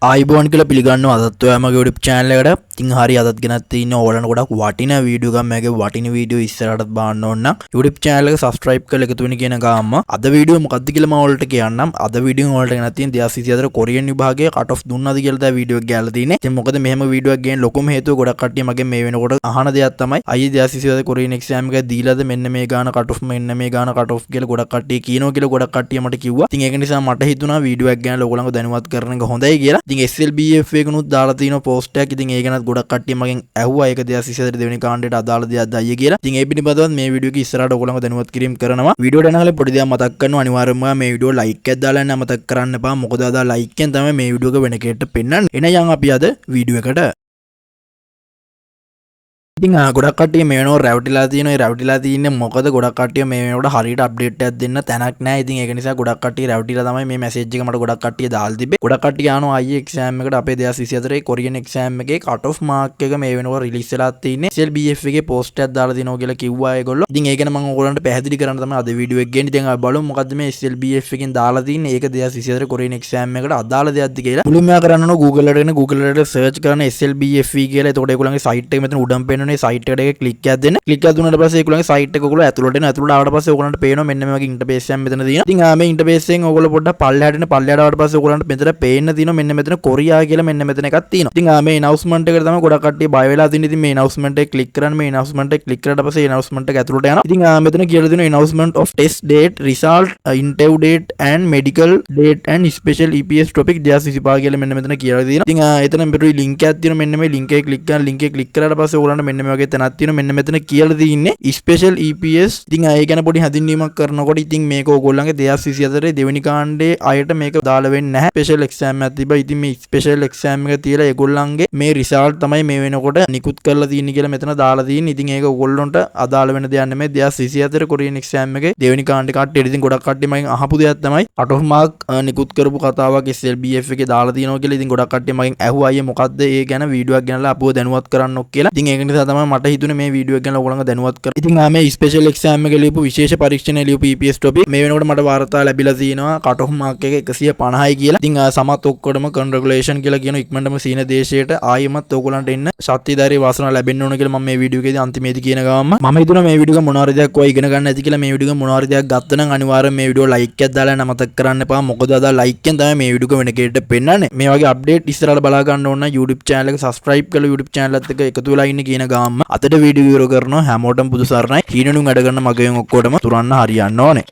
ආයිබෝන් කියලා පිළිගන්නවා අදත් ඔයාමගේ YouTube channel එකට. ඉතින් හරි අදත් ගෙනත් තියෙන ඕලන ගොඩක් වටිනා වීඩියෝ එකක් මගේ වටින වීඩියෝ ඉස්සරහටත් බලන්න ඕන නම් YouTube channel එක subscribe කරලා එකතු වෙන්න කියන ගාම අද වීඩියෝ මොකක්ද කියලා මම ඔයාලට කියන්නම්. අද වීඩියෝ වලට ගෙනත් තියෙන 2024 කොරියන් විභාගයේ cut off දුන්නාද කියලා තමයි වීඩියෝ එක ගාලා තියෙන්නේ. ඉතින් මොකද මෙහෙම වීඩියෝ එකක් ගේන්න ලොකුම හේතුව ගොඩක් කට්ටිය මගෙන් මේ වෙනකොට අහන දෙයක් තමයි අයියේ 2024 කොරියන් exam එක දීලාද මෙන්න මේ ගාන cut off මෙන්න මේ ගාන cut off කියලා ගොඩක් කට්ටිය කියනවා කියලා ගොඩක් කට්ටිය මට කිව්වා. ඉතින් ඒක නිසා මට හිතුණා වීඩියෝ එකක් ගන්න ඔයගොල්ලන්ව දැනුවත් කරන එක හොඳයි කියලා. ඉතින් SLBF එකනුත් දාලා තියෙන පෝස්ට් එකක්. ඉතින් ඒක ගැනත් ගොඩක් කට්ටිය මගෙන් ඇහුවා ඒක 2024 දෙවෙනි කාණ්ඩයට අදාළ දෙයක්ද අයියේ කියලා. ඉතින් ඒ පිළිබඳවත් මේ වීඩියෝ එක ඉස්සරහට ඔයගොල්ලන්ව දැනුවත් කිරීම කරනවා. වීඩියෝ යන හැලේ පොඩි දෙයක් මතක් කරනවා. අනිවාර්යයෙන්ම මේ වීඩියෝ ලයික් එකක් දාලා යන්න මතක් කරන්න එපා. මොකද අද ලයික් එකෙන් තමයි මේ වීඩියෝ එක වෙන කෙනෙක්ට පෙන්වන්නේ. එනයන් අපි අද වීඩියෝ එකට ඉතින් ගොඩක් කට්ටිය මේ වෙනකොට රැවටිලා තියෙනවා. ඒ රැවටිලා තියෙන්නේ මොකද ගොඩක් කට්ටිය මේ වෙනකොට හරියට අප්ඩේට් එකක් දෙන්න තැනක් නැහැ. ඉතින් ඒක නිසා ගොඩක් කට්ටිය රැවටිලා තමයි මේ මැසේජ් එක මට ගොඩක් කට්ටිය දාලා තිබ්බේ. ගොඩක් කට්ටිය ආනෝ අයියේ එක්සෑම් එකට අපේ 2024 කොරියන් එක්සෑම් එකේ කට් ඔෆ් මාක් එක මේ වෙනකොට රිලීස් වෙලා තියෙන්නේ. SLBF එකේ පෝස්ට් එකක් දාලා දිනවා කියලා කිව්වා ඒගොල්ලෝ. ඉතින් ඒක ගැන මම ඔයගොල්ලන්ට පැහැදිලි කරන්න තමයි අද වීඩියෝ එක ගේන්නේ. ඉතින් අපි බලමු මොකද්ද මේ SLBF එකෙන් දාලා තින්නේ. ඒක 2024 කොරියන් එක්සෑම් එකට අදාළ දෙයක්ද කියලා. මුලින්ම කරන්න ඕන Google එකට එන Google එකට සර්ච් කරන SLBF කියලා. එතකොට ඒගොල්ලන්ගේ සයිට් එක මෙතන උඩම් පේනනේ සයිට් එකට ක්ලික් එකක් දෙන්න. ක්ලික් එකක් දුන්නාට පස්සේ ඒගොල්ලන්ගේ සයිට් එක ඔයගොල්ලෝ ඇතුළට එන. ඇතුළට ආවට පස්සේ ඔයගොල්ලන්ට පේනවා මෙන්න මේ වගේ ඉන්ටර්ෆේස් එකක් මෙතන තියෙනවා. ඉතින් මේ ඉන්ටර්ෆේස් එකෙන් ඔයගොල්ලෝ පොඩ්ඩක් පල්ලෙහාට එන. පල්ලෙහාට ආවට පස්සේ ඔයගොල්ලන්ට මෙතන පේන්න තියෙනවා මෙන්න මෙතන කොරියා කියලා මෙන්න මෙතන එකක් තියෙනවා. ඉතින් මේ announcement එකට තමයි ගොඩක් කට්ටිය බය වෙලා තින්නේ. ඉතින් මේ announcement එක ක්ලික් කරන්න. මේ announcement එක ක්ලික් කරාට පස්සේ announcement එක ඇතුළට යනවා. ඉතින් මෙතන කියලා දෙනවා announcement of test date, result, interview date and medical date and special EPS topic 2025 කියලා මෙන්න මෙතන කියලා තියෙනවා. ඉතින් එතන මෙතන link එකක් තියෙනවා. මෙන්න මේ link එක ක්ලික් කරලා link එක ක්ලික් කරාට පස්සේ ඔයගොල්ලන්ට මෙන්න මේ වගේ තැනක් තියෙනවා. මෙන්න මෙතන කියලා තියෙන්නේ ස්පෙෂල් EPS. ඉතින් ඒ ගැන පොඩි හැඳින්වීමක් කරනකොට ඉතින් මේක ඕගොල්ලන්ගේ 2024 දෙවෙනි කාණ්ඩේ අයට මේක දාලා වෙන්නේ නැහැ. ස්පෙෂල් එක්සෑම් එකක් තිබ්බා. ඉතින් මේ ස්පෙෂල් එක්සෑම් එක තියලා ඒගොල්ලන්ගේ මේ රිසල්ට් තමයි මේ වෙනකොට නිකුත් කරලා තියෙන්නේ කියලා මෙතන දාලා තියෙන්නේ. ඉතින් ඒක ඕගොල්ලන්ට අදාළ වෙන දෙයක් නෙමෙයි. 2024 කොරියන් එක්සෑම් එකේ දෙවෙනි කාණ්ඩේ කට්ටියට ඉතින් ගොඩක් කට්ටිය මගෙන් අහපු දෙයක් තමයි කට් ඔෆ් මාක් නිකුත් කරපු කතාවක් SLBF එකේ දාලා තියෙනවා කියලා. ඉතින් ගොඩක් කට්ටිය මගෙන් ඇහුවා අයියේ මොකද්ද ඒ ගැන වීඩියෝ එකක් ගෙනලා අපුව දැනුවත් කරන්නොක් කියලා. ඉතින් ඒක නිසා තමයි මට හිතුනේ මේ වීඩියෝ එක ගැන ඔයගොල්ලන්ව දැනුවත් කරන්න. ඉතින් මේ ස්පෙෂල් එක්සෑම් එකේ ලියපු විශේෂ පරීක්ෂණයේ ලියපු EPS topic මේ වෙනකොට මට වාර්තා ලැබිලා තියෙනවා කට් ඔෆ් මාක් එක 150යි කියලා. ඉතින් සමත් ඔක්කොටම කන්ග්‍රැචුලේෂන් කියලා කියන ඉක්මනටම සීන දේශයට ආයෙමත් ඕගොල්ලන්ට එන්න ශක්තිධාරී වාසනාව ලැබෙන්න ඕන කියලා මම මේ වීඩියෝ එකේදී අන්තිමේදී කියන ගමන්ම මම හිතුණා මේ වීඩියෝ එක මොනවාරි දෙයක් ඔය ඉගෙන ගන්න ඇති කියලා. මේ වීඩියෝ එක මොනවාරි දෙයක් ගත්ත නම් අනිවාර්යෙන් මේ වීඩියෝ ලයික් එකක් දාලා නමතක් කරන්න එපා. මොකද අද ලයික් එකෙන් තමයි මේ වීඩියෝ එක වෙන කෙනෙක්ට පෙන්නන්නේ. මේ වගේ අප්ඩේට් ඉස්සරහට බලා ගන්න ඕන නම් YouTube channel එක subscribe කරලා YouTube channel එකත් එක්ක එකතු වෙලා ඉන්න කියන ගමන්ම අතට වීඩියෝ ඉවර කරනවා. හැමෝටම පුදු සරණයි. හීනනුන් වැඩ කරන මගෙන් ඔක්කොටම තුරන්න හරියන්න ඕනේ.